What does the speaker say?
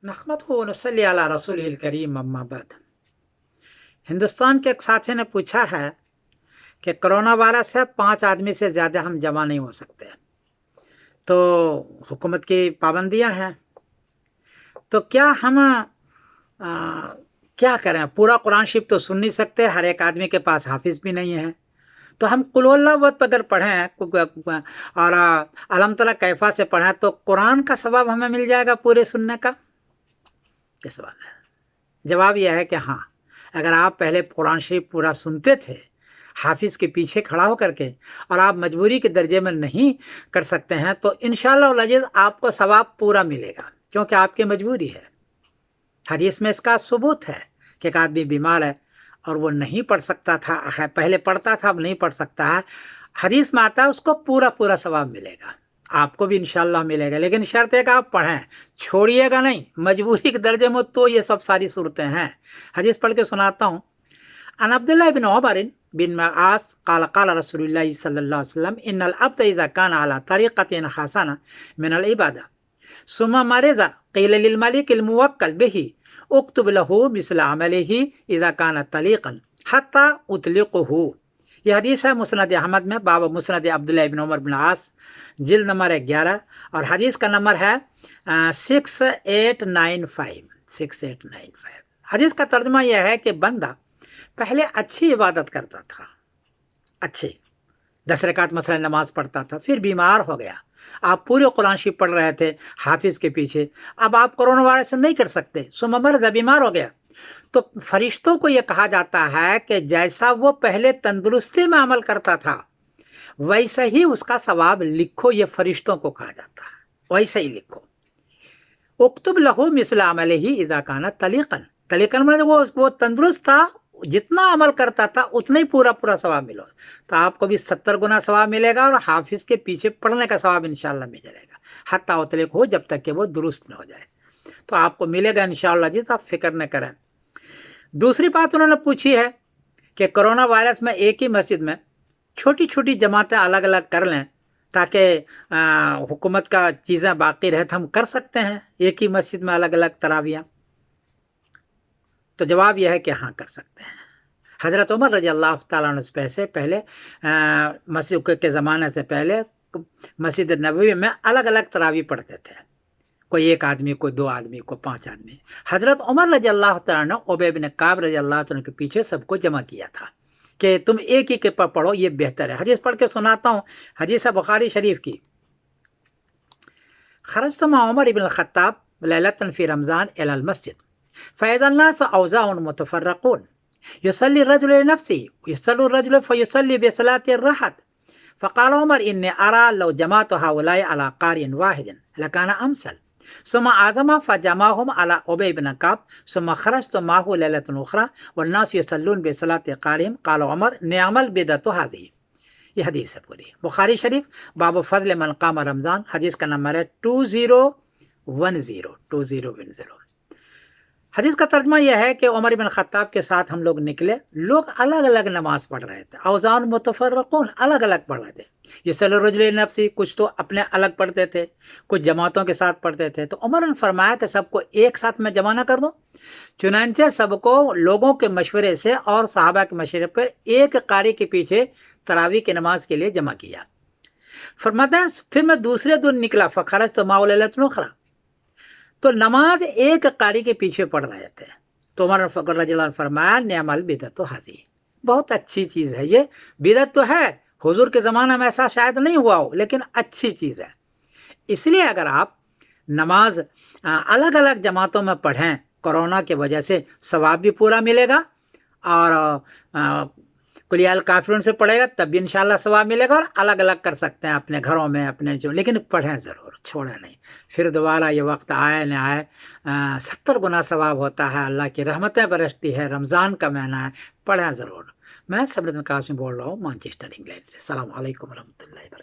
नहमदुहु व नसल्ली अला रसूलिल करीम अम्मा बाद। हिंदुस्तान के एक साथी ने पूछा है कि कोरोना वायरस है, 5 आदमी से ज़्यादा हम जमा नहीं हो सकते, तो हुकूमत की पाबंदियां हैं, तो क्या हम क्या करें? पूरा कुरान शरीफ तो सुन नहीं सकते, हर एक आदमी के पास हाफिज भी नहीं है, तो हम कुल हुवल्लाहु अहद अगर पढ़ें और अलम तरा कैफा से पढ़ें तो कुरान का सवाब हमें मिल जाएगा पूरे सुनने का? ये सवाल है। जवाब यह है कि हाँ, अगर आप पहले कुरान शरीफ पूरा सुनते थे हाफिज के पीछे खड़ा होकर के, और आप मजबूरी के दर्जे में नहीं कर सकते हैं, तो इंशाअल्लाह अज़ीज़ आपको सवाब पूरा मिलेगा, क्योंकि आपकी मजबूरी है। हदीस में इसका सबूत है कि एक आदमी बीमार है और वो नहीं पढ़ सकता था, पहले पढ़ता था अब नहीं पढ़ सकता है, हदीस में आता है उसको पूरा पूरा सवाब मिलेगा, आपको भी इंशाअल्लाह मिलेगा, लेकिन शर्त है कि आप पढ़ें, छोड़िएगा नहीं, मजबूरी के दर्जे में तो ये सब सारी सूरतें हैं। हदीस पढ़ के सुनाता हूँ। अन अब्दुल्लाह बिन उमर बिन मआस क़ाल क़ाल रसूलुल्लाह सल्लल्लाहु अलैहि वसल्लम इन्नल अब्द इज़ा काना अला तरीक़तिन हसना मिनल इबादा सुम्मा मरिज़ा क़ील लिल मलिकिल मुवक्कल बिही उक्तुब लहू मिस्ल अमलिही इज़ा काना तलीक़न हत्ता उतलिक़हू। यह हदीस है मुस्नद अहमद में, बाब मुस्नद अब्दुल्लाह इब्न उमर बिन आस, जिल्द नंबर 11, और हदीस का नंबर है 6895। हदीस का तर्जुमा यह है कि बंदा पहले अच्छी इबादत करता था, अच्छी 10 रकात मसलन नमाज पढ़ता था, फिर बीमार हो गया, आप पूरे कुरान शरीफ पढ़ रहे थे हाफिज के पीछे, अब आप कोरोना वायरस से नहीं कर सकते, सुमर बीमार हो गया, तो फरिश्तों को यह कहा जाता है कि जैसा वो पहले तंदुरुस्ती में अमल करता था वैसे ही उसका सवाब लिखो, ये फरिश्तों को कहा जाता है, वैसे ही लिखो। उक्तुब लहू मिस्ल अमलिही इज़ा काना तलीक़न, तलीक़न मतलब वो तंदुरुस्त था, जितना अमल करता था उतना ही पूरा पूरा सवाब मिलो, तो आपको भी 70 गुना सवाब मिलेगा और हाफिज के पीछे पढ़ने का सवाब इंशाअल्लाह मिल जाएगा, हत्ता उतलिक हो, जब तक कि वो दुरुस्त न हो जाए, तो आपको मिलेगा इंशाअल्लाह जी, तो आप फिक्र न करें। दूसरी बात उन्होंने पूछी है कि कोरोना वायरस में एक ही मस्जिद में छोटी छोटी जमातें अलग अलग कर लें ताकि हुकूमत का चीज़ें बाकी रहे, तो हम कर सकते हैं एक ही मस्जिद में अलग अलग तरावियाँ? तो जवाब यह है कि हाँ कर सकते हैं। हज़रत उमर रज़ी अल्लाह तआला अन्हु से पहले मस्जिद के ज़माने से पहले मस्जिद नबवी में अलग अलग तरावी पढ़ते थे, कोई 1 आदमी, कोई 2 आदमी, कोई 5 आदमी। हज़रत उमर रज़ी अल्लाह तआला ने उबय बिन काब रज़ी अल्लाह तआला के पीछे सबको जमा किया था कि तुम एक ही के पर पढ़ो, ये बेहतर है। हदीस पढ़ के सुनाता हूँ, हदीस है बुखारी शरीफ की। खरजतु मा उमर इब्न ख़त्ताब लैलतन फ़ी रमज़ान इलल मस्जिद फ़इज़ा अन्नास औज़ाउन मुतफ़र्रिक़ून युसल्ली रजुल लिनफ़्सिही युसल्ली रजुल फ़युसल्ली बिसलाति अर्राहत फ़क़ाल उमर इन्नी अरा लौ जमाअतु हाउलाई अला क़ारिइन वाहिदिन लकाना अमसल सुम्मा आज़मा फ़जमाअहुम अला उबय बिन काब सुम्मा ख़रजतु माअहु लैलतन उख़रा वन्नास युसल्लून बिसलाति क़ारिइहिम क़ाल उमर निअमल बिदअतु हाज़िही। ये हदीस है पूरी, बुखारी शरीफ, बाब फ़ज़ल मन क़ाम रमज़ान, हदीस का नंबर है 2010। हदीस का तर्जुमा यह है कि उमर बिन ख़त्ताब के साथ हम लोग निकले, लोग अलग अलग नमाज पढ़ रहे थे, औज़ान मुतफ़र्रिक़ून अलग अलग पढ़ रहे थे, युसल्ली रजुल नफ़्सी, कुछ तो अपने अलग पढ़ते थे, कुछ जमातों के साथ पढ़ते थे, तो उमर ने फरमाया कि सबको एक साथ में जमा ना कर दो, चुनांचे सबको लोगों के मशवरे से और सहाबा के मशवरे पर एक कारी के पीछे तरावी की नमाज के लिए जमा किया। फरमाता है फिर मैं दूसरे दिन निकला, फ़ख़रजतु माअहु लैलतन उख़रा, तो नमाज एक कारी के पीछे पढ़ रहे थे, तो उमर फ़खर रज़ियल्लाहु अन्हु फरमाया निअमल बिदअतु हाज़िही, बहुत अच्छी चीज़ है ये, बिदअत तो है, हुजूर के ज़माने में ऐसा शायद नहीं हुआ हो, लेकिन अच्छी चीज़ है। इसलिए अगर आप नमाज अलग अलग जमातों में पढ़ें, कोरोना की वजह से सवाब भी पूरा मिलेगा, और कुल या अल काफ़िरून से पढ़ेगा तब भी इंशाअल्लाह सवाब मिलेगा, और अलग अलग कर सकते हैं अपने घरों में अपने जो, लेकिन पढ़ें ज़रूर, छोड़ें नहीं, फिर दोबारा ये वक्त आए न आए 70 गुना सवाब होता है, अल्लाह की रहमतें बरसती है, रमज़ान का महीना है, पढ़ें ज़रूर। मैं सबरुद्दीन कासिम बोल रहा हूँ मैनचेस्टर इंग्लैंड से। अस्सलामु अलैकुम व रहमतुल्लाहि व बरकातहू।